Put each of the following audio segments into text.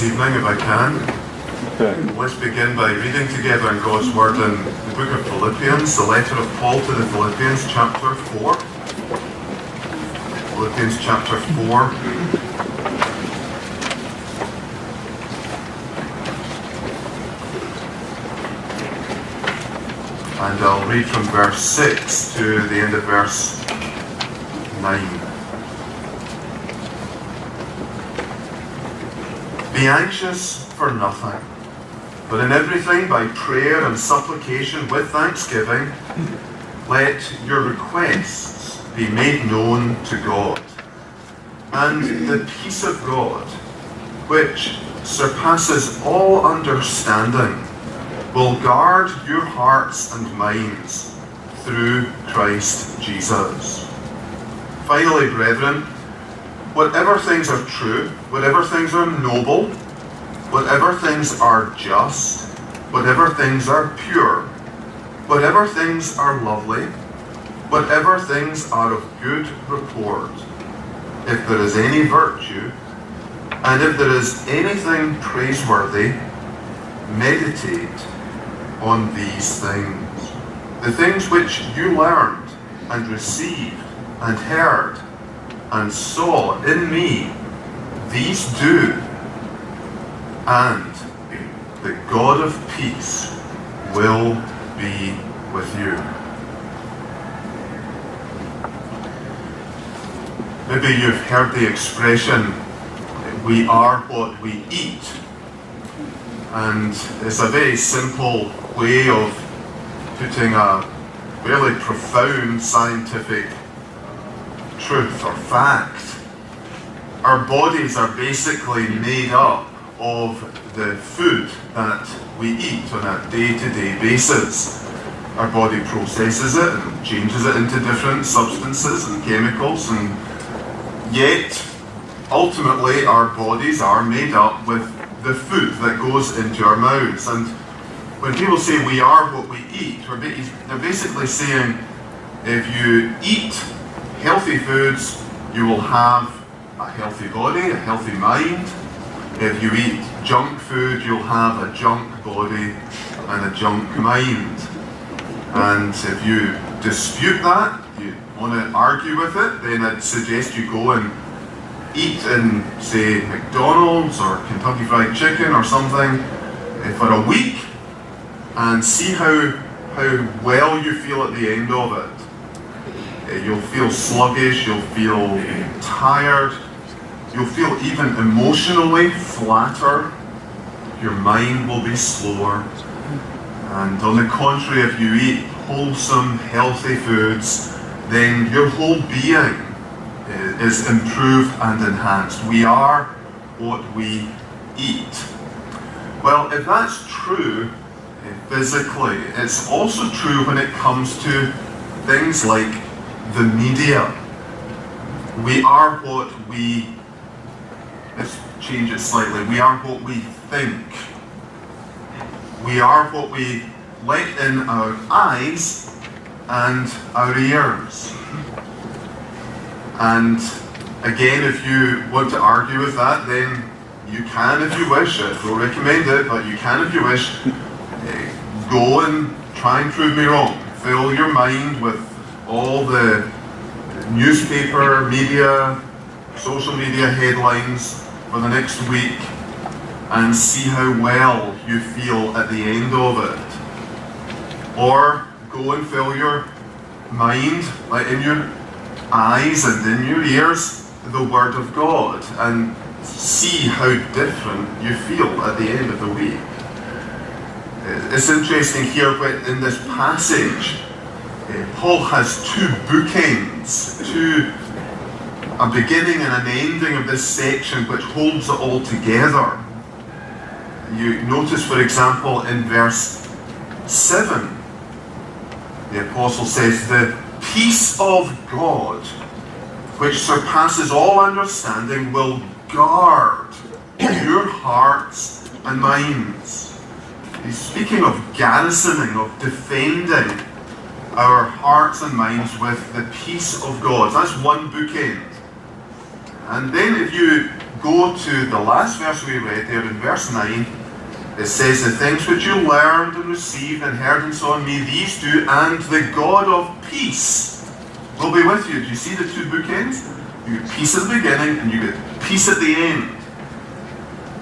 evening, if I can. Okay. Let's begin by reading together in God's Word in the book of Philippians, the letter of Paul to the Philippians, chapter 4. Philippians chapter 4. And I'll read from verse 6 to the end of verse 9. Be anxious for nothing, but in everything by prayer and supplication with thanksgiving, let your requests be made known to God. And the peace of God, which surpasses all understanding, will guard your hearts and minds through Christ Jesus. Finally, brethren, whatever things are true, whatever things are noble, whatever things are just, whatever things are pure, whatever things are lovely, whatever things are of good report, if there is any virtue, and if there is anything praiseworthy, meditate on these things. The things which you learned and received and heard and saw in me, these do, and the God of peace will be with you. Maybe you've heard the expression, we are what we eat. And it's a very simple way of putting a really profound scientific truth or fact. Our bodies are basically made up of the food that we eat on a day-to-day basis. Our body processes it and changes it into different substances and chemicals, and yet ultimately our bodies are made up with the food that goes into our mouths. And when people say we are what we eat, they're basically saying if you eat healthy foods, you will have a healthy body, a healthy mind. If you eat junk food, you'll have a junk body and a junk mind. And if you dispute that, you want to argue with it, then I'd suggest you go and eat in, say, McDonald's or Kentucky Fried Chicken or something for a week and see how well you feel at the end of it. You'll feel sluggish, you'll feel tired, you'll feel even emotionally flatter, your mind will be slower. And on the contrary, if you eat wholesome, healthy foods, then your whole being is improved and enhanced. We are what we eat. Well, if that's true physically, it's also true when it comes to things like the media. We are what we, let's change it slightly, we are what we think. We are what we let in our eyes and our ears. And again, if you want to argue with that, then you can if you wish. I don't recommend it, but you can if you wish. Go and try and prove me wrong. Fill your mind with all the newspaper, media, social media headlines for the next week and see how well you feel at the end of it. Or go and fill your mind, like in your eyes and in your ears, the Word of God, and see how different you feel at the end of the week. It's interesting here in this passage, Paul has two bookends, a beginning and an ending of this section which holds it all together. You notice, for example, in verse 7, the apostle says, the peace of God, which surpasses all understanding, will guard your hearts and minds. He's speaking of garrisoning, of defending our hearts and minds with the peace of God. That's one bookend. And then if you go to the last verse we read there in verse 9, it says, the things which you learned and received and heard and saw in me, these do, and the God of peace will be with you. Do you see the two bookends? You get peace at the beginning and you get peace at the end.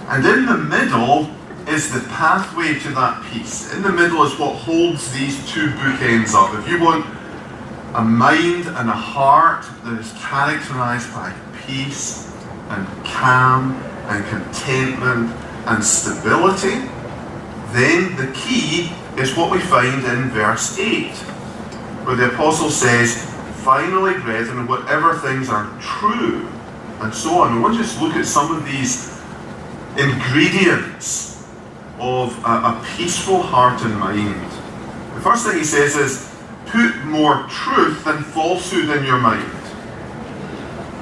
And in the middle is the pathway to that peace. In the middle is what holds these two bookends up. If you want a mind and a heart that is characterized by peace and calm and contentment and stability, then the key is what we find in verse 8, where the apostle says, finally, brethren, whatever things are true, and so on. We want to just look at some of these ingredients of a peaceful heart and mind. The first thing he says is, put more truth than falsehood in your mind.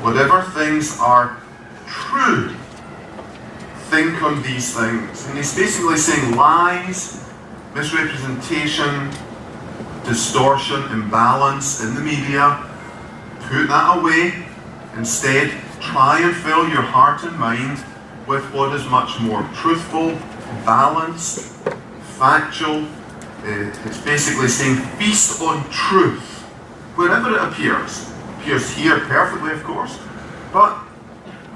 Whatever things are true, think on these things. And he's basically saying lies, misrepresentation, distortion, imbalance in the media, put that away. Instead, try and fill your heart and mind with what is much more truthful, balanced, factual. It's basically saying feast on truth wherever it appears. It appears here perfectly, of course, but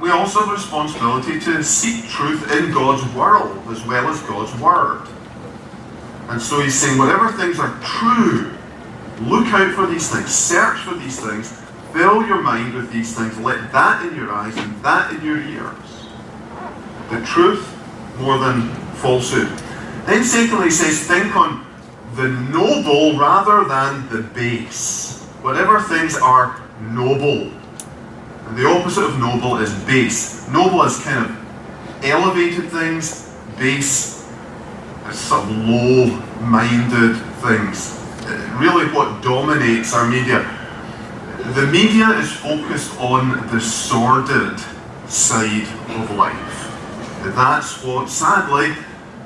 we also have a responsibility to seek truth in God's world as well as God's word. And so he's saying whatever things are true, look out for these things, search for these things, fill your mind with these things, let that in your eyes and that in your ears. The truth more than falsehood. Then secondly he says, think on the noble rather than the base. Whatever things are noble. And the opposite of noble is base. Noble is kind of elevated things, base is some low-minded things. Really what dominates our media. The media is focused on the sordid side of life. That's what, sadly,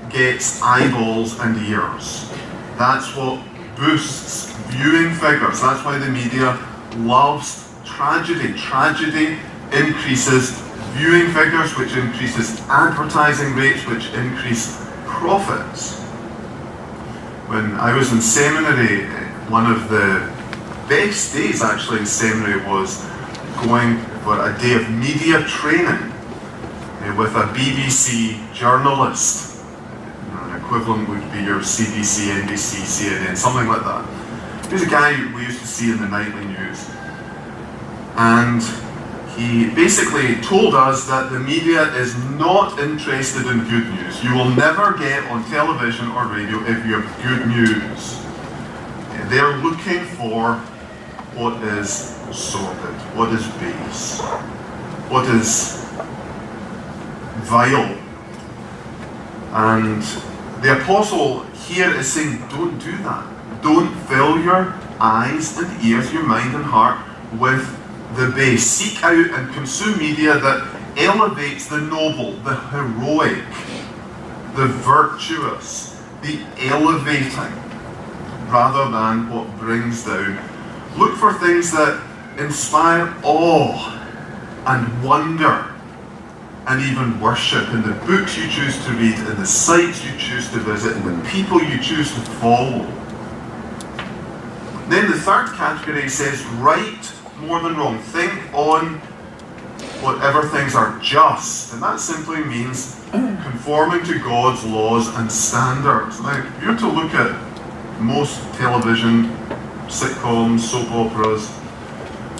gets eyeballs and ears. That's what boosts viewing figures. That's why the media loves tragedy. Tragedy increases viewing figures, which increases advertising rates, which increase profits. When I was in seminary, one of the best days actually in seminary was going for a day of media training with a BBC journalist. An equivalent would be your CBC, NBC, CNN, something like that. He was a guy we used to see in the nightly news. And he basically told us that the media is not interested in good news. You will never get on television or radio if you have good news. They're looking for what is sordid, what is base, what is vile. And the apostle here is saying, don't do that. Don't fill your eyes and ears, your mind and heart with the base. Seek out and consume media that elevates the noble, the heroic, the virtuous, the elevating, rather than what brings down. Look for things that inspire awe and wonder and even worship in the books you choose to read, in the sites you choose to visit, in the people you choose to follow. Then the third category says right more than wrong. Think on whatever things are just. And that simply means conforming to God's laws and standards. Now, if you're to look at most television, sitcoms, soap operas,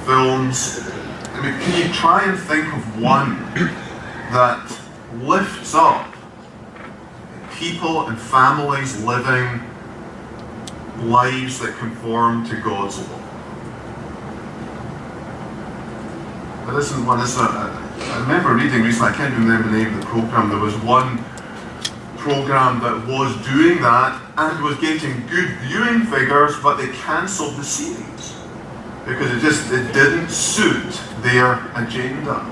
films, I mean, can you try and think of one that lifts up people and families living lives that conform to God's law? There isn't one. I remember reading recently, I can't remember the name of the program, there was one program that was doing that and was getting good viewing figures, but they cancelled the series because it didn't suit their agenda.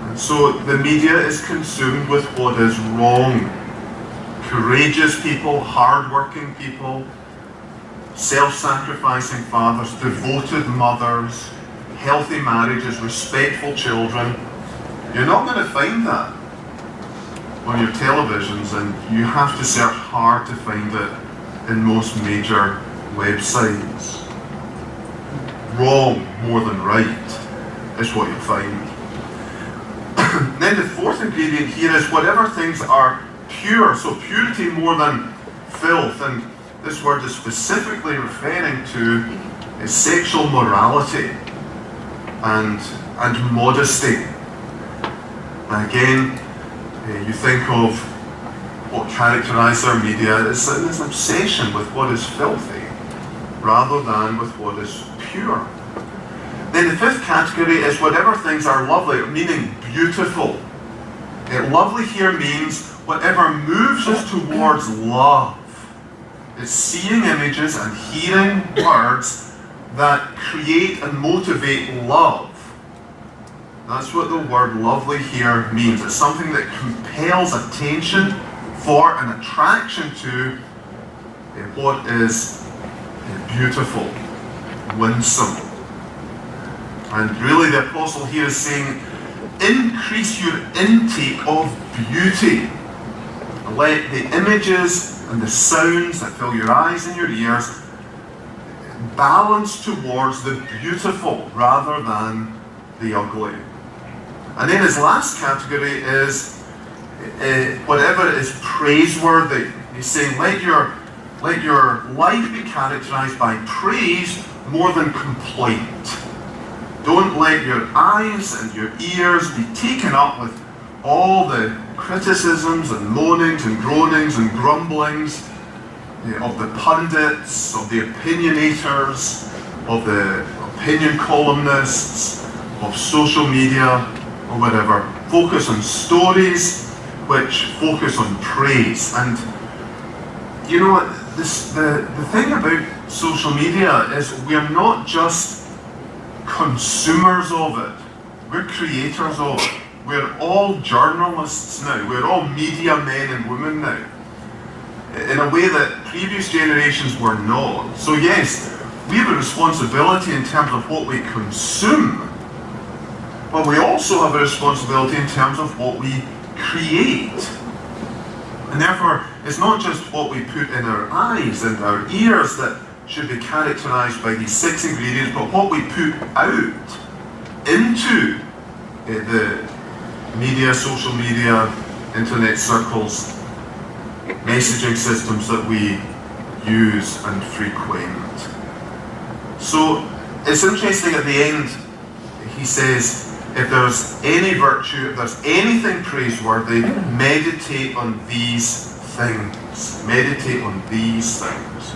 And so the media is consumed with what is wrong. Courageous people, hard-working people, self-sacrificing fathers, devoted mothers, healthy marriages, respectful children, You're not going to find that on your televisions, and you have to search hard to find it in most major websites. Wrong more than right is what you'll find. Then the fourth ingredient here is whatever things are pure, so purity more than filth, and this word is specifically referring to sexual morality and modesty. And again, you think of what characterises our media as this obsession with what is filthy rather than with what is pure. Then the fifth category is whatever things are lovely, meaning beautiful. Lovely here means whatever moves us towards love. It's seeing images and hearing words that create and motivate love. That's what the word lovely here means. It's something that compels attention for and attraction to what is beautiful, winsome. And really the apostle here is saying, increase your intake of beauty. Let the images and the sounds that fill your eyes and your ears balance towards the beautiful rather than the ugly. And then his last category is whatever is praiseworthy. He's saying, let your life be characterized by praise more than complaint. Don't let your eyes and your ears be taken up with all the criticisms and moanings and groanings and grumblings of the pundits, of the opinionators, of the opinion columnists, of social media, or whatever. Focus on stories which focus on praise. And you know what? The thing about social media is we're not just consumers of it, we're creators of it. We're all journalists now, we're all media men and women now, in a way that previous generations were not. So yes, we have a responsibility in terms of what we consume, but we also have a responsibility in terms of what we create. And therefore, it's not just what we put in our eyes and our ears that should be characterized by these 6 ingredients, but what we put out into the media, social media, internet circles, messaging systems that we use and frequent. So it's interesting at the end, he says, if there's any virtue, if there's anything praiseworthy, meditate on these things. Meditate on these things.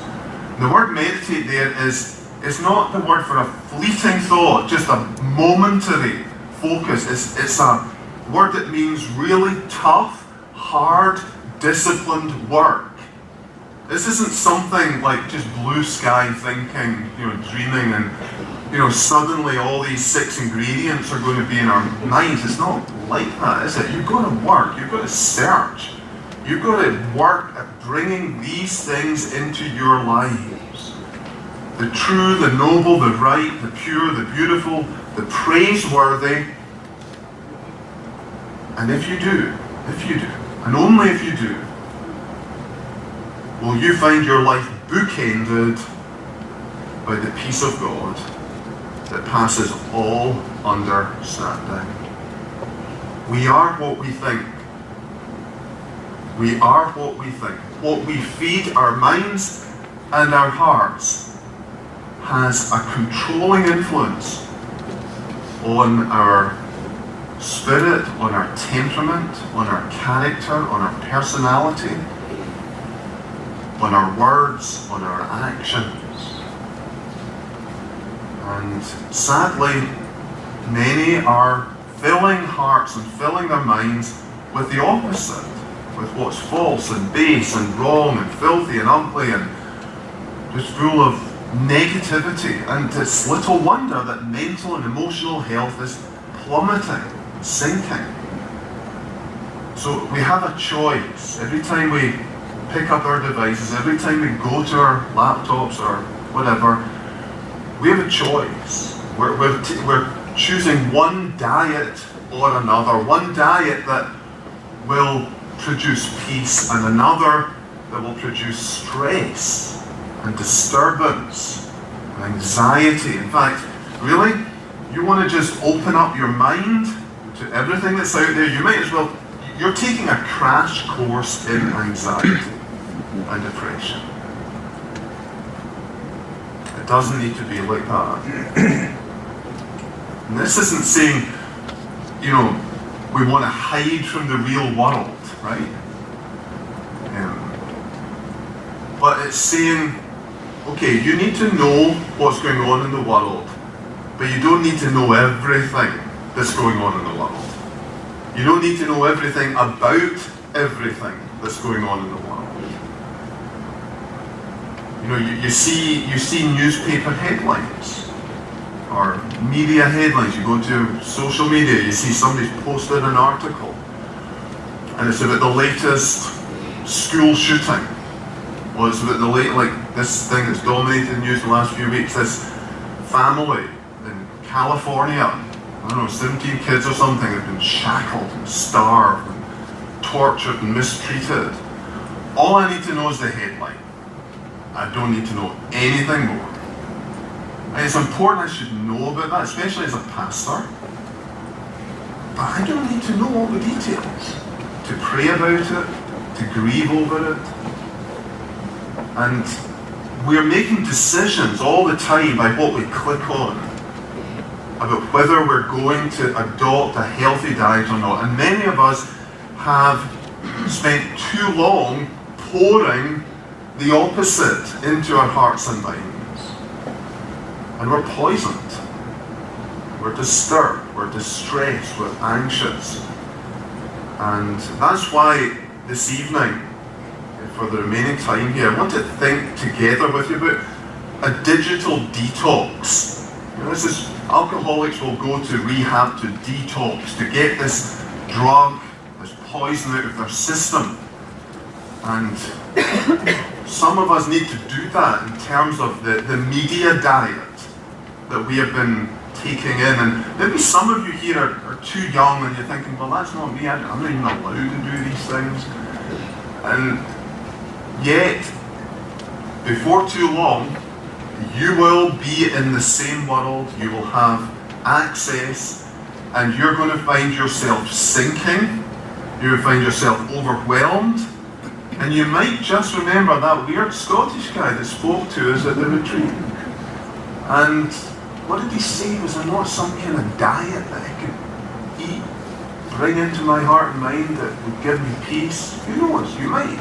The word meditate there is not the word for a fleeting thought, just a momentary focus. It's a word that means really tough, hard, disciplined work. This isn't something like just blue sky thinking, dreaming, and suddenly all these 6 ingredients are going to be in our minds. It's not like that, is it? You've got to work, you've got to search, you've got to work at bringing these things into your lives. The true, the noble, the right, the pure, the beautiful, the praiseworthy. And if you do, and only if you do, will you find your life bookended by the peace of God that passes all understanding. We are what we think. We are what we think. What we feed our minds and our hearts has a controlling influence on our spirit, on our temperament, on our character, on our personality, on our words, on our actions. And sadly, many are filling hearts and filling their minds with the opposite, with what's false and base and wrong and filthy and ugly and just full of negativity. And it's little wonder that mental and emotional health is plummeting, sinking. So we have a choice. Every time we pick up our devices, every time we go to our laptops or whatever, we have a choice. We're choosing one diet or another. One diet that will produce peace and another that will produce stress and disturbance and anxiety. In fact, really, you want to just open up your mind to everything that's out there. You might as well, you're taking a crash course in anxiety and depression. It doesn't need to be like that. And this isn't saying, we want to hide from the real world, right? But it's saying, okay, you need to know what's going on in the world, but you don't need to know everything that's going on in the world. You don't need to know everything about everything that's going on in the world. You see newspaper headlines or media headlines. You go to social media, you see somebody's posted an article, and it's about the latest school shooting. Well, it's about this thing that's dominated the news the last few weeks. This family in California, 17 kids or something, have been shackled and starved and tortured and mistreated. All I need to know is the headline. I don't need to know anything more. And it's important I should know about that, especially as a pastor. But I don't need to know all the details. To pray about it, to grieve over it. And we're making decisions all the time by what we click on about whether we're going to adopt a healthy diet or not. And many of us have spent too long pouring the opposite into our hearts and minds. And we're poisoned. We're disturbed. We're distressed. We're anxious. And that's why this evening, for the remaining time here, I want to think together with you about a digital detox. This is, alcoholics will go to rehab to detox, to get this drug, this poison out of their system. And some of us need to do that in terms of the media diet that we have been taking in. And maybe some of you here are too young and you're thinking, well, that's not me, I'm not even allowed to do these things. And yet, before too long, you will be in the same world, you will have access, and you're going to find yourself sinking, you will find yourself overwhelmed, and you might just remember that weird Scottish guy that spoke to us at the retreat. And what did he say? Was there not some kind of diet that I could eat, bring into my heart and mind that would give me peace? Who knows? You might.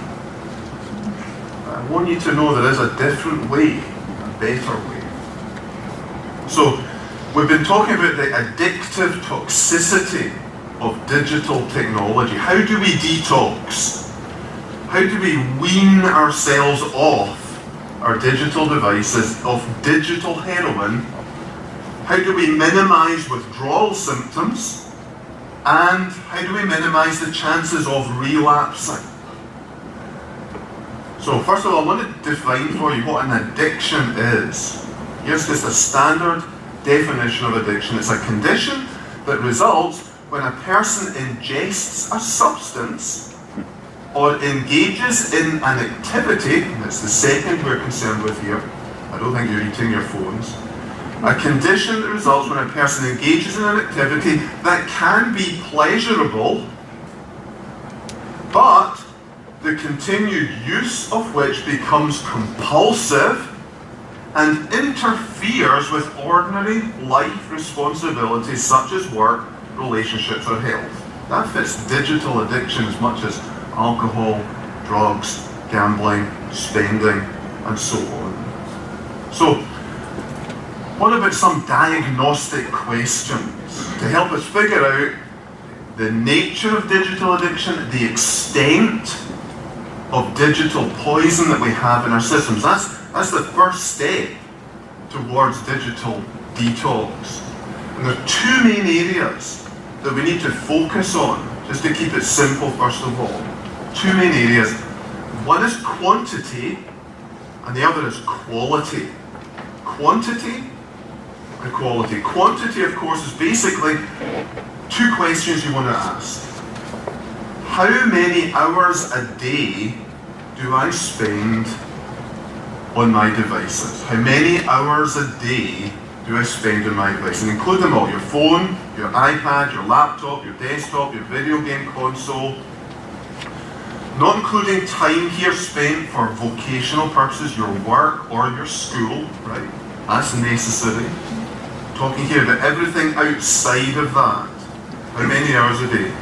I want you to know there is a different way, a better way. So, we've been talking about the addictive toxicity of digital technology. How do we detox? How do we wean ourselves off our digital devices, of digital heroin? How do we minimize withdrawal symptoms? And how do we minimize the chances of relapsing? So first of all, I want to define for you what an addiction is. Here's just a standard definition of addiction. It's a condition that results when a person ingests a substance or engages in an activity, and it's the second we're concerned with here. I don't think you're eating your phones. A condition that results when a person engages in an activity that can be pleasurable, but the continued use of which becomes compulsive and interferes with ordinary life responsibilities such as work, relationships, or health. That fits digital addiction as much as alcohol, drugs, gambling, spending, and so on. So, what about some diagnostic questions to help us figure out the nature of digital addiction, the extent of digital poison that we have in our systems? That's the first step towards digital detox. And there are two main areas that we need to focus on, just to keep it simple first of all. Two main areas. One is quantity, and the other is quality. Quantity and quality. Quantity, of course, is basically two questions you want to ask. How many hours a day do I spend on my devices? How many hours a day do I spend on my devices? And include them all: your phone, your iPad, your laptop, your desktop, your video game console. Not including time here spent for vocational purposes, your work or your school, right? That's necessary. Talking here about everything outside of that. How many hours a day?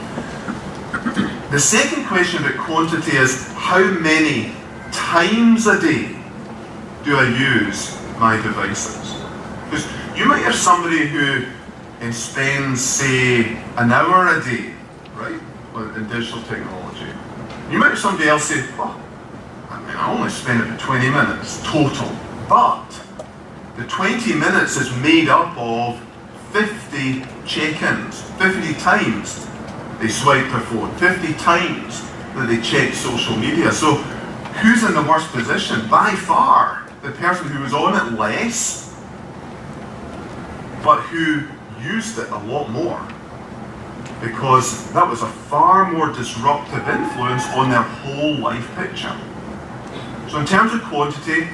The second question about quantity is, how many times a day do I use my devices? Because you might have somebody who spends, say, an hour a day, right, in digital technology. You might have somebody else say, oh, I only spend about 20 minutes total. But the 20 minutes is made up of 50 check-ins, 50 times they swipe their phone, 50 times that they check social media. So who's in the worst position? By far, the person who was on it less, but who used it a lot more, because that was a far more disruptive influence on their whole life picture. So in terms of quantity,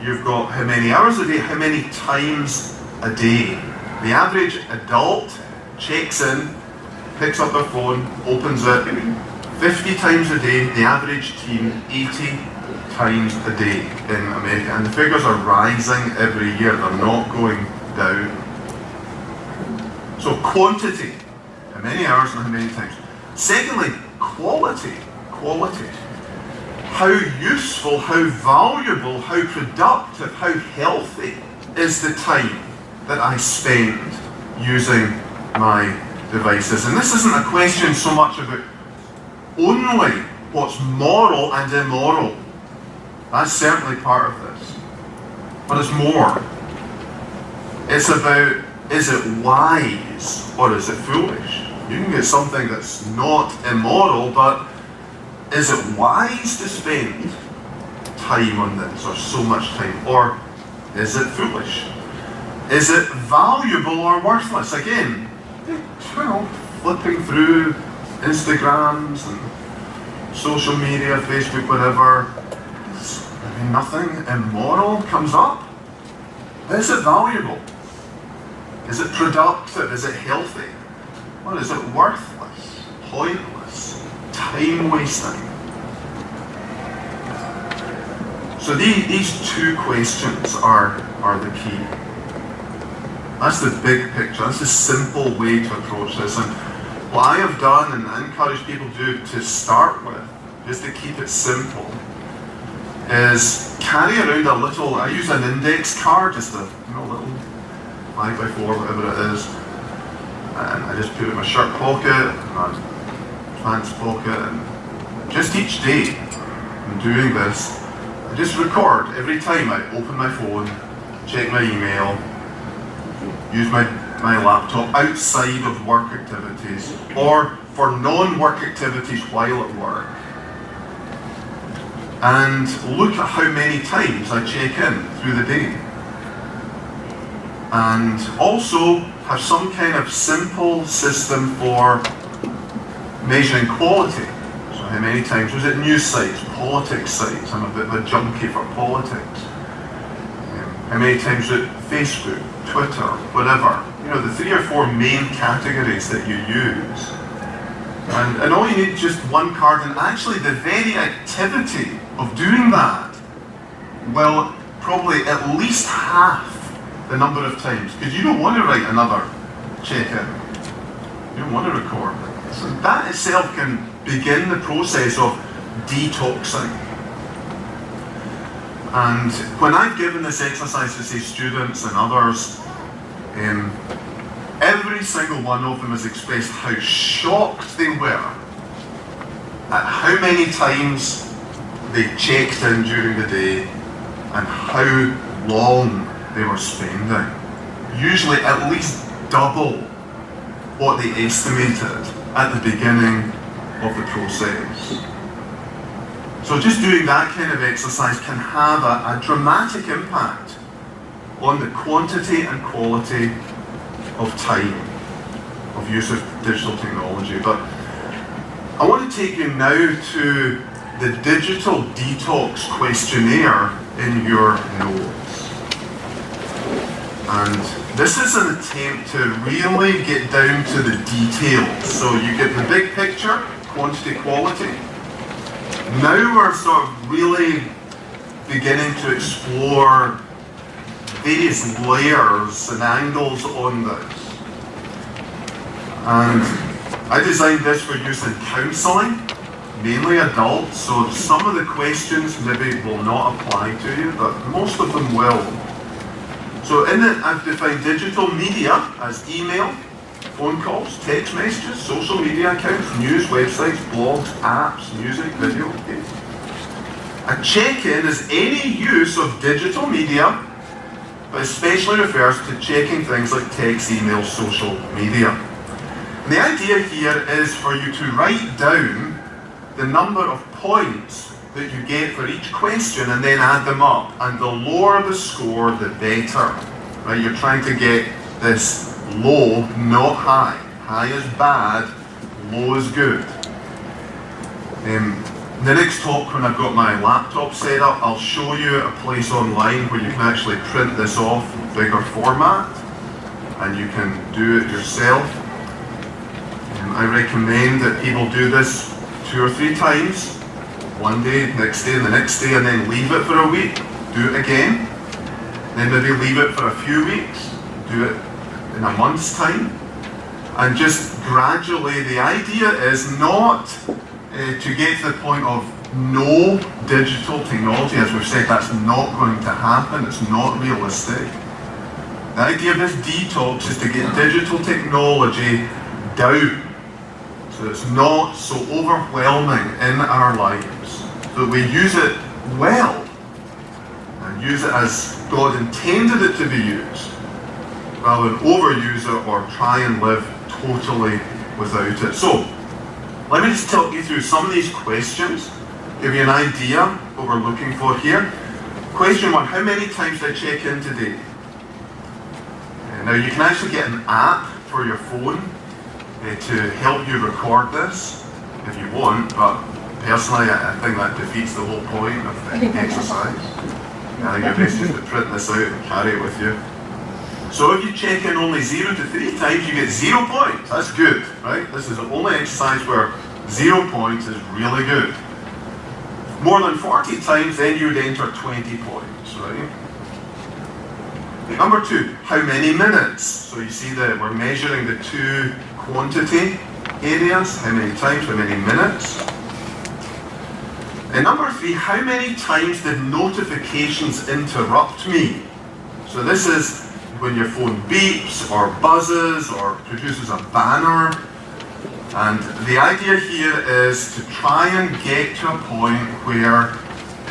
you've got how many hours a day, how many times a day. The average adult checks in, picks up their phone, opens it 50 times a day. The average teen 80 times a day in America. And the figures are rising every year, they're not going down. So quantity, how many hours and how many times. Secondly, quality. How useful, how valuable, how productive, how healthy is the time that I spend using my devices. And this isn't a question so much about only what's moral and immoral. That's certainly part of this. But it's more. It's about, is it wise or is it foolish? You can get something that's not immoral, but is it wise to spend time on this, or so much time? Or is it foolish? Is it valuable or worthless? Again, flipping through Instagrams and social media, Facebook, whatever, nothing immoral comes up. Is it valuable? Is it productive? Is it healthy? Or is it worthless, pointless, time-wasting? So these two questions are the key. That's the big picture. That's the simple way to approach this. And what I have done, and I encourage people to do to start with, just to keep it simple, is carry around a little, I use an index card, just a little 5x4, whatever it is, and I just put it in my shirt pocket, my pants pocket, and just each day I'm doing this, I just record every time I open my phone, check my email, use my laptop outside of work activities, or for non-work activities while at work, and look at how many times I check in through the day. And also have some kind of simple system for measuring quality. So how many times was it news sites, politics sites? I'm a bit of a junkie for politics. How many times was it Facebook, Twitter, whatever? The 3 or 4 main categories that you use. And all you need is just one card, and actually the very activity of doing that will probably at least half the number of times, because you don't want to write another check-in. You don't want to record it. So that itself can begin the process of detoxing. And when I've given this exercise to, say, students and others, every single one of them has expressed how shocked they were at how many times they checked in during the day and how long they were spending. Usually at least double what they estimated at the beginning of the process. So just doing that kind of exercise can have a dramatic impact on the quantity and quality of time of use of digital technology. But I want to take you now to the digital detox questionnaire in your notes. And this is an attempt to really get down to the details. So you get the big picture, quantity, quality. Now we're sort of really beginning to explore various layers and angles on this. And I designed this for use in counselling, mainly adults, so some of the questions maybe will not apply to you, but most of them will. So in it, I've defined digital media as email, phone calls, text messages, social media accounts, news, websites, blogs, apps, music, video. Okay. A check-in is any use of digital media, but especially refers to checking things like text, email, social media. And the idea here is for you to write down the number of points that you get for each question and then add them up. And the lower the score, the better. Right? You're trying to get this low, not high. High is bad, low is good. The next talk, when I've got my laptop set up, I'll show you a place online where you can actually print this off in bigger format, and you can do it yourself. I recommend that people do this 2 or 3 times, one day, next day, and the next day, and then leave it for a week. Do it again. Then maybe leave it for a few weeks. Do it in a month's time. And just gradually, the idea is not to get to the point of no digital technology. As we've said, that's not going to happen. It's not realistic. The idea of this detox is to get digital technology down, so it's not so overwhelming in our lives, so that we use it well and use it as God intended it to be used, rather than overuse it or try and live totally without it. So let me just talk you through some of these questions, give you an idea what we're looking for here. Question 1, how many times did I check in today? Now you can actually get an app for your phone to help you record this if you want, but personally I think that defeats the whole point of the exercise. I think you're best just to print this out and carry it with you. So if you check in only 0 to 3 times, you get 0 points. That's good, right? This is the only exercise where 0 points is really good. More than 40 times, then you would enter 20 points, right? Number 2, how many minutes? So you see that we're measuring the 2 quantity areas, how many times, how many minutes. And number 3, how many times did notifications interrupt me? So this is when your phone beeps or buzzes or produces a banner. And the idea here is to try and get to a point where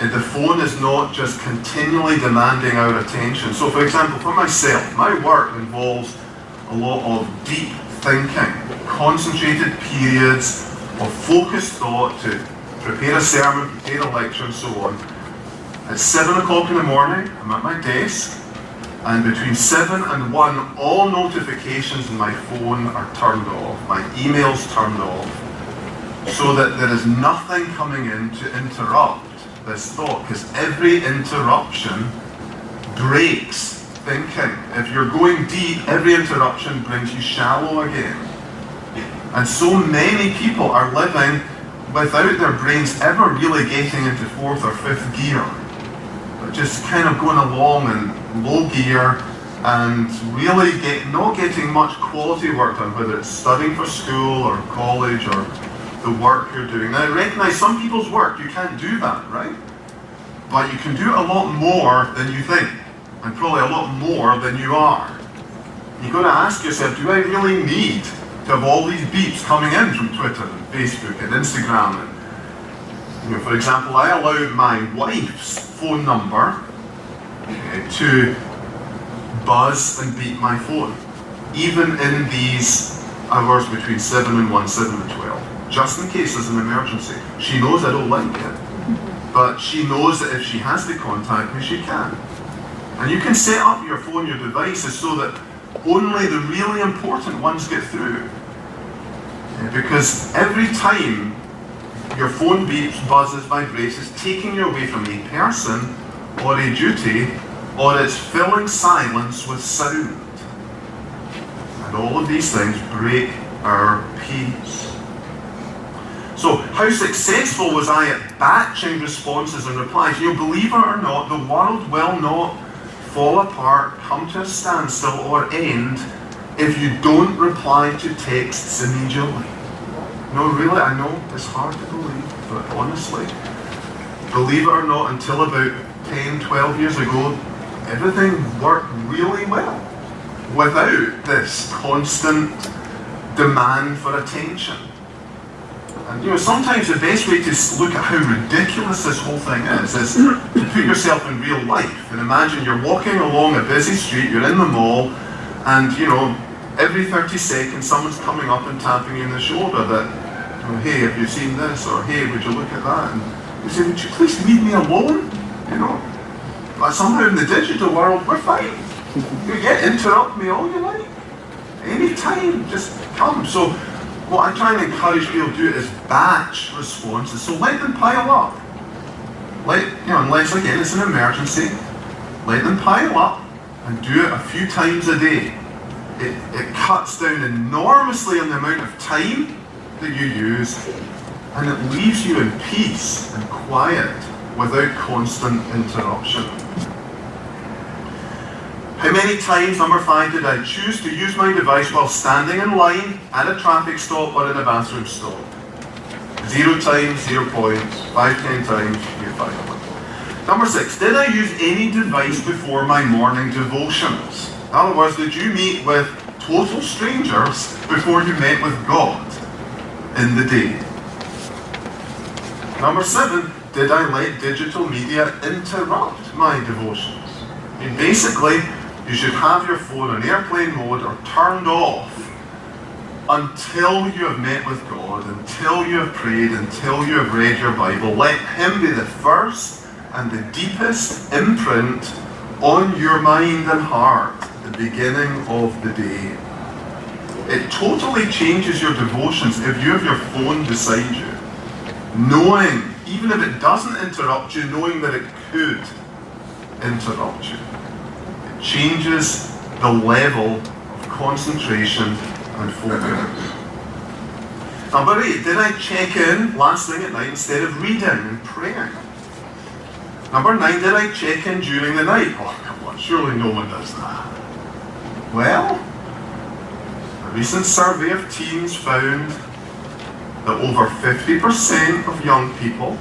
the phone is not just continually demanding our attention. So for example, for myself, my work involves a lot of deep thinking, concentrated periods of focused thought to prepare a sermon, prepare a lecture and so on. At 7 o'clock in the morning, I'm at my desk, and between 7 and 1, all notifications on my phone are turned off, my emails turned off, so that there is nothing coming in to interrupt this thought, because every interruption breaks thinking. If you're going deep, every interruption brings you shallow again. And so many people are living without their brains ever really getting into 4th or 5th gear, but just kind of going along in low gear and really not getting much quality work done, whether it's studying for school or college or the work you're doing. Now, I recognize some people's work, you can't do that, right? But you can do a lot more than you think, and probably a lot more than you are. You've got to ask yourself, do I really need to have all these beeps coming in from Twitter and Facebook and Instagram? And, for example, I allowed my wife's phone number to buzz and beep my phone, even in these hours between 7 and 1, 7 and 12, just in case there's an emergency. She knows I don't like it, but she knows that if she has to contact me, she can. And you can set up your phone, your devices, so that only the really important ones get through. Because every time your phone beeps, buzzes, vibrates, it's taking you away from a person or a duty, or it's filling silence with sound. And all of these things break our peace. So, how successful was I at batching responses and replies? Believe it or not, the world will not fall apart, come to a standstill, or end if you don't reply to texts immediately. No, really, I know it's hard to believe, but honestly, believe it or not, until about 10, 12 years ago, everything worked really well without this constant demand for attention. And sometimes the best way to look at how ridiculous this whole thing is to put yourself in real life and imagine you're walking along a busy street, you're in the mall, and every 30 seconds someone's coming up and tapping you on the shoulder that, hey, have you seen this? Or hey, would you look at that? And you say, would you please leave me alone? But somehow in the digital world, we're fine. Interrupt me all you like. Anytime, just come. So what I try and encourage people to do is batch responses. So let them pile up. Unless again it's an emergency, let them pile up and do it a few times a day. It cuts down enormously on the amount of time that you use, and it leaves you in peace and quiet without constant interruption. How many times, number 5, did I choose to use my device while standing in line at a traffic stop or in a bathroom stall? 0 times, 0 points. 5, 10 times, you get 5 points. Number 6, did I use any device before my morning devotions? In other words, did you meet with total strangers before you met with God in the day? Number 7, did I let digital media interrupt my devotions? Basically, you should have your phone on airplane mode or turned off until you have met with God, until you have prayed, until you have read your Bible. Let Him be the first and the deepest imprint on your mind and heart, the beginning of the day. It totally changes your devotions if you have your phone beside you, knowing, even if it doesn't interrupt you, knowing that it could interrupt you. It changes the level of concentration and focus. Number 8, did I check in last thing at night instead of reading and praying? Number 9, did I check in during the night? Oh, come on, surely no one does that. Well, a recent survey of teens found that over 50% of young people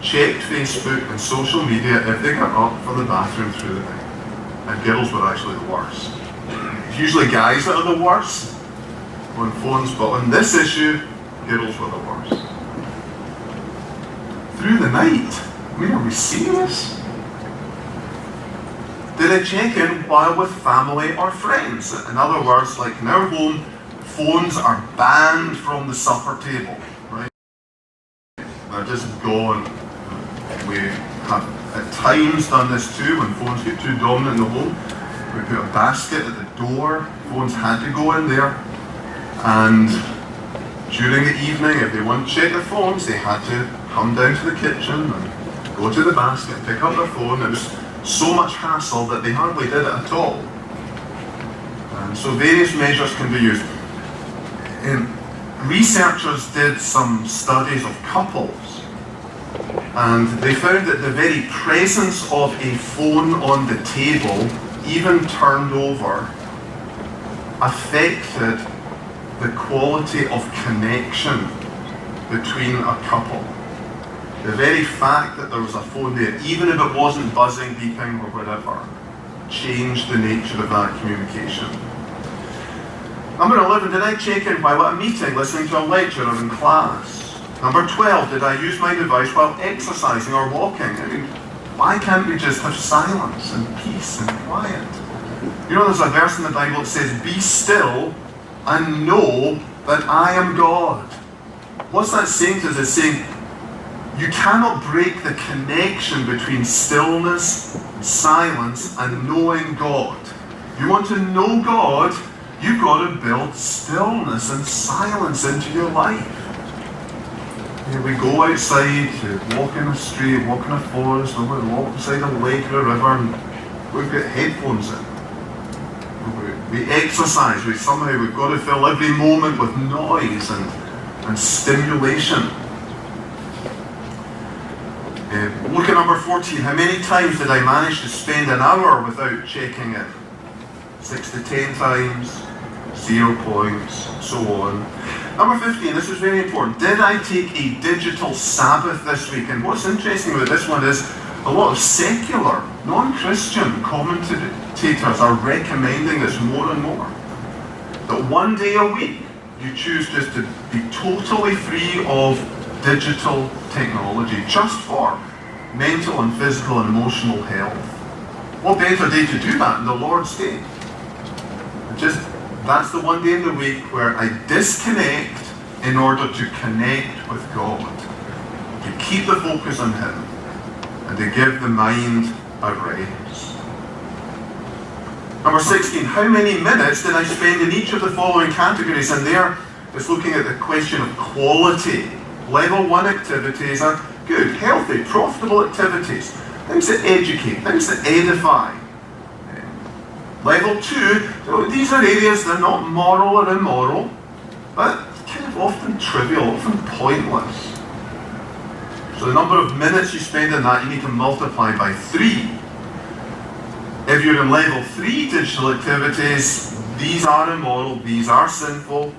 checked Facebook and social media if they got up for the bathroom through the night. And girls were actually the worst. It's usually guys that are the worst on phones, but on this issue, girls were the worst. Through the night? Are we serious? Did I check in while with family or friends? In other words, like in our home, phones are banned from the supper table, right? They're just gone. We have at times done this too when phones get too dominant in the home. We put a basket at the door, phones had to go in there, and during the evening, if they wanted to check their phones, they had to come down to the kitchen and go to the basket, pick up their phone. It was so much hassle that they hardly did it at all. And so various measures can be used. Researchers did some studies of couples, and they found that the very presence of a phone on the table, even turned over, affected the quality of connection between a couple. The very fact that there was a phone there, even if it wasn't buzzing, beeping, or whatever, changed the nature of that communication. Number 11, did I check in while at a meeting, listening to a lecture or in class? Number 12, did I use my device while exercising or walking? Why can't we just have silence and peace and quiet? There's a verse in the Bible that says, be still and know that I am God. What's that saying to us? It's saying, you cannot break the connection between stillness, silence, and knowing God. You want to know God, you've got to build stillness and silence into your life. We go outside to walk in a street, walk in a forest, or we walk beside a lake or a river, and we've got headphones in. We exercise, we've got to fill every moment with noise and stimulation. Look at number 14. How many times did I manage to spend an hour without checking it? 6 to 10 times, 0 points, so on. Number 15, this is very important. Did I take a digital Sabbath this week? And what's interesting about this one is a lot of secular, non-Christian commentators are recommending this more and more. That one day a week, you choose just to be totally free of digital technology, just for mental and physical and emotional health. What better day to do that than the Lord's Day? That's the one day in the week where I disconnect in order to connect with God, to keep the focus on Him, and to give the mind a rest. Number 16, how many minutes did I spend in each of the following categories? And there, it's looking at the question of quality. Level 1 activities are good, healthy, profitable activities, things that educate, things that edify. Level 2, so these are areas that are not moral or immoral, but kind of often trivial, often pointless. So the number of minutes you spend in that, you need to multiply by 3. If you're in level 3 digital activities, these are immoral, these are sinful,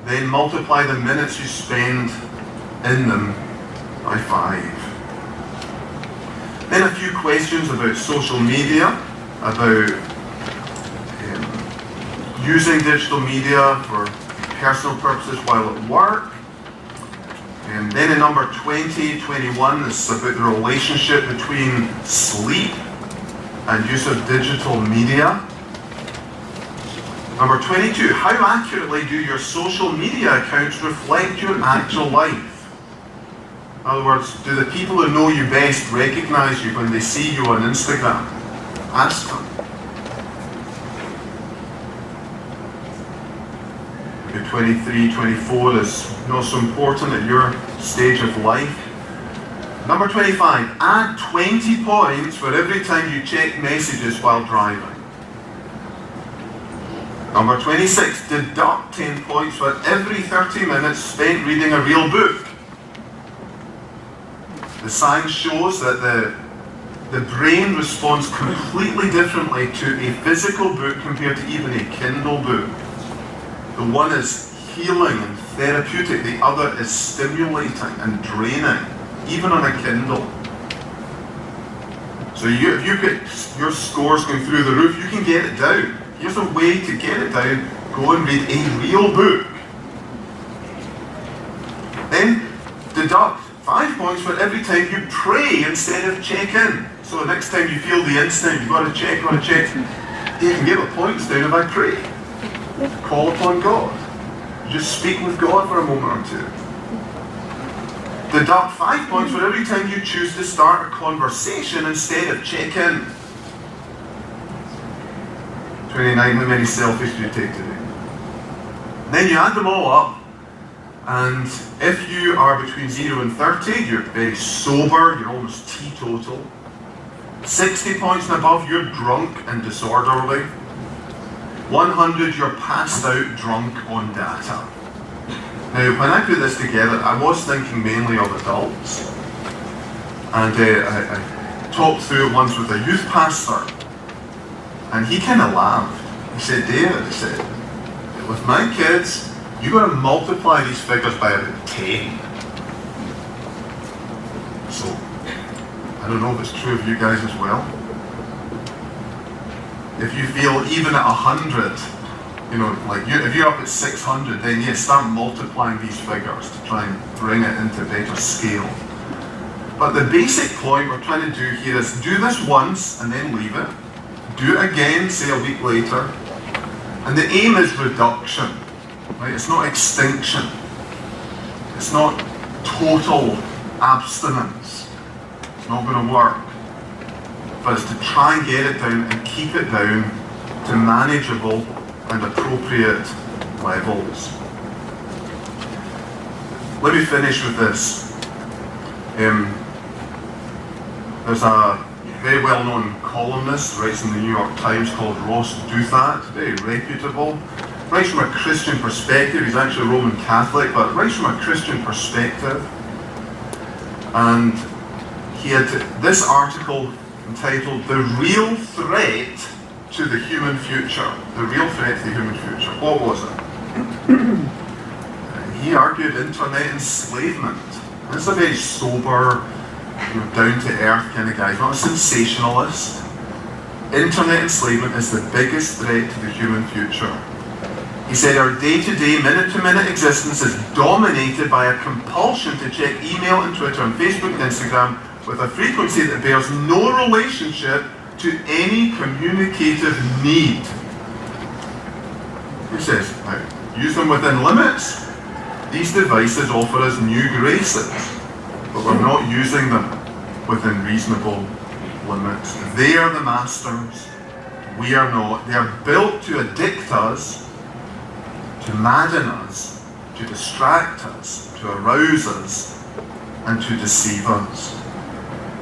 then multiply the minutes you spend in them by 5. Then a few questions about social media, about using digital media for personal purposes while at work. And then in number 20, 21, it's about the relationship between sleep and use of digital media. Number 22, how accurately do your social media accounts reflect your actual life? In other words, do the people who know you best recognize you when they see you on Instagram? Ask them. 23, 24 is not so important at your stage of life. Number 25, add 20 points for every time you check messages while driving. Number 26, deduct 10 points for every 30 minutes spent reading a real book. The science shows that the brain responds completely differently to a physical book compared to even a Kindle book. The one is healing and therapeutic, the other is stimulating and draining, even on a Kindle. So if you get your scores going through the roof, you can get it down. Here's a way to get it down. Go and read a real book. Then deduct 5 points for every time you pray instead of check in. So the next time you feel the instinct, you've got to check. You can get the points down if I pray. Call upon God. Just speak with God for a moment or two. Deduct 5 points for every time you choose to start a conversation instead of check in. 29, how many selfies do you take today? Then you add them all up, and if you are between 0 and 30, you're very sober, you're almost teetotal. 60 points and above, you're drunk and disorderly. 100, you're passed out drunk on data. Now, when I put this together, I was thinking mainly of adults. And I talked through it once with a youth pastor. And he kind of laughed. He said, David, he said, with my kids, you've got to multiply these figures by about 10. So, I don't know if it's true of you guys as well. If you feel even at 100, if you're up at 600, then yes, start multiplying these figures to try and bring it into better scale. But the basic point we're trying to do here is do this once and then leave it. Do it again, say a week later. And the aim is reduction. Right? It's not extinction. It's not total abstinence. It's not going to work. But it's to try and get it down and keep it down to manageable and appropriate levels. Let me finish with this. There's a very well-known columnist, writes in the New York Times, called Ross Douthat, very reputable. Writes from a Christian perspective. He's actually a Roman Catholic, but writes from a Christian perspective. And he had this article entitled "The Real Threat to the Human Future." The real threat to the human future. What was it? He argued internet enslavement. And it's a very sober, down-to-earth kind of guy. He's not a sensationalist. Internet enslavement is the biggest threat to the human future. He said, "Our day-to-day, minute-to-minute existence is dominated by a compulsion to check email and Twitter and Facebook and Instagram with a frequency that bears no relationship to any communicative need." He says, "Now, use them within limits. These devices offer us new graces, but we're not using them within reasonable limits. They are the masters. We are not. They are built to addict us, to madden us, to distract us, to arouse us, and to deceive us."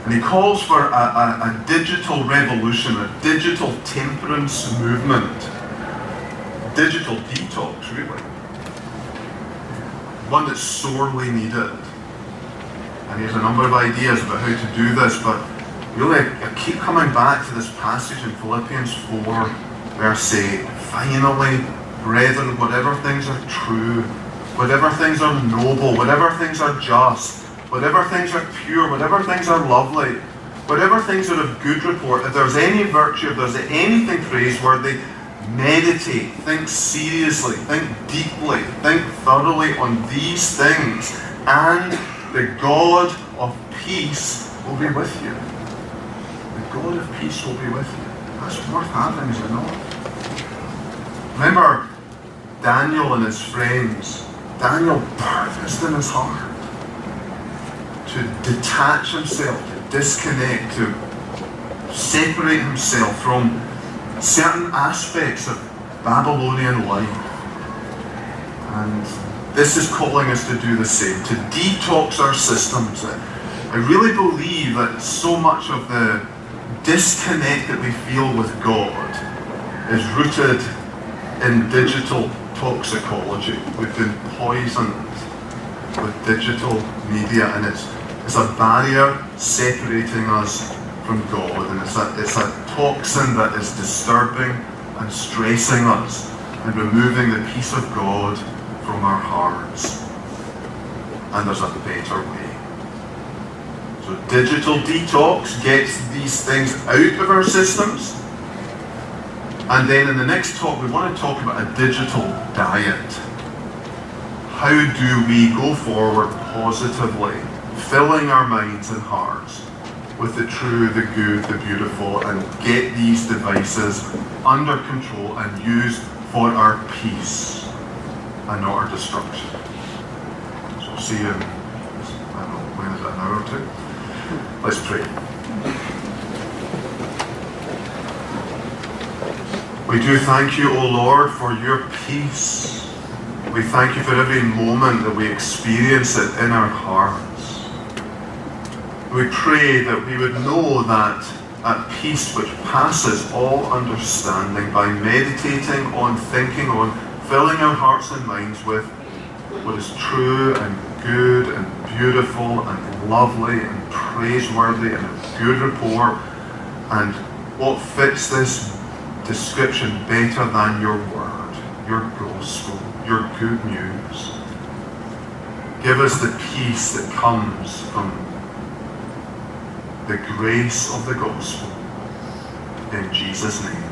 And he calls for a digital revolution, a digital temperance movement, digital detox, really. One that's sorely needed. And he has a number of ideas about how to do this, but really I keep coming back to this passage in Philippians 4, verse 8. "Finally, brethren, whatever things are true, whatever things are noble, whatever things are just, whatever things are pure, whatever things are lovely, whatever things are of good report, if there's any virtue, if there's anything praiseworthy, meditate, think seriously, think deeply, think thoroughly on these things, and the God of peace will be with you." The God of peace will be with you. That's worth having, is it not? Remember Daniel and his friends. Daniel purposed in his heart to detach himself, to disconnect, to separate himself from certain aspects of Babylonian life. And this is calling us to do the same, to detox our systems. I really believe that so much of the disconnect that we feel with God is rooted in digital toxicology. We've been poisoned with digital media, and it's a barrier separating us from God, and it's a toxin that is disturbing and stressing us and removing the peace of God from our hearts. And there's a better way. So digital detox gets these things out of our systems. And then in the next talk, we want to talk about a digital diet. How do we go forward positively, filling our minds and hearts with the true, the good, the beautiful, and get these devices under control and used for our peace and not our destruction. So see you in, I don't know, when is it, an hour or two? Let's pray. We do thank you, O Lord, for your peace. We thank you for every moment that we experience it in our hearts. We pray that we would know that at peace which passes all understanding by meditating on, thinking on, filling our hearts and minds with what is true and good and beautiful and lovely and praiseworthy and of good report, and what fits this description better than your word, your gospel, your good news. Give us the peace that comes from the grace of the gospel. In Jesus' name.